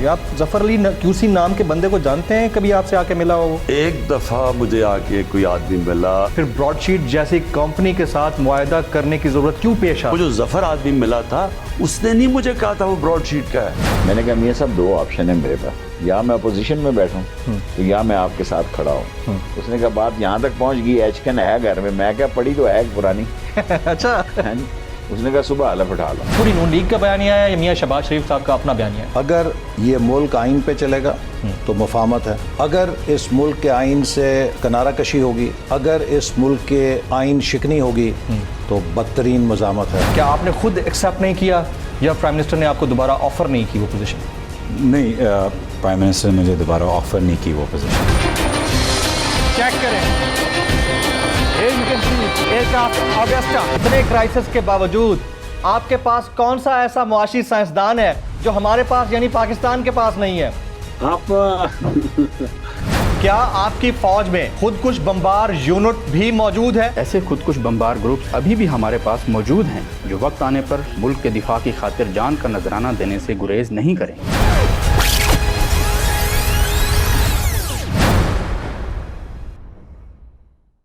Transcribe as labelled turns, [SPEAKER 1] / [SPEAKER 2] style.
[SPEAKER 1] ये आप ज़फ़र अली QC नाम के बंदे को जानते हैं? कभी आपसे आके मिला हो?
[SPEAKER 2] एक दफ़ा मुझे आके कोई आदमी मिला।
[SPEAKER 1] फिर ब्रॉडशीट जैसी कंपनी के साथ मुआहदा करने की ज़रूरत क्यों पेश आई?
[SPEAKER 2] वो जो ज़फ़र आदमी मिला था उसने नहीं मुझे कहा था वो ब्रॉडशीट का है।
[SPEAKER 3] मैंने कहा मियां साहब 2 ऑप्शन है मेरे पास, या मैं अपोजिशन में बैठूं तो या मैं आपके साथ खड़ा हूं। उसने कहा बात यहाँ तक पहुंच गई, एचकन है घर में। मैं क्या पढ़ी तो है पुरानी।
[SPEAKER 1] अच्छा।
[SPEAKER 3] है जी। उसने कहा सुबह हलफ उठा लो।
[SPEAKER 1] पूरी नून लीग का बयानिया है या मियां शहबाज शरीफ साहब का अपना बयानिया है?
[SPEAKER 4] अगर ये मुल्क आइन पे चलेगा तो मुफाहमत है, अगर इस मुल्क के आइन से किनारा कशी होगी, अगर इस मुल्क के आइन शिकनी होगी तो बदतरीन मज़ामत है।
[SPEAKER 1] क्या आपने खुद एक्सेप्ट नहीं किया या प्राइम मिनिस्टर ने आपको दोबारा ऑफर नहीं की वो पोजीशन?
[SPEAKER 5] नहीं, प्राइम मिनिस्टर ने मुझे दोबारा ऑफर नहीं की वो पोजीशन।
[SPEAKER 1] चेक करें, एयरक्राफ्ट ऑगस्टा। इतने क्राइसिस के बावजूद आपके पास कौन सा ऐसा मुआशी साइंसदान है जो हमारे पास यानी पाकिस्तान के पास नहीं है? क्या आपकी फौज में खुदकुश बमबार यूनिट भी मौजूद है?
[SPEAKER 6] ऐसे खुदकुश बमबार ग्रुप्स अभी भी हमारे पास मौजूद हैं जो वक्त आने पर मुल्क के दिफा की खातिर जान का नजराना देने से गुरेज नहीं करें।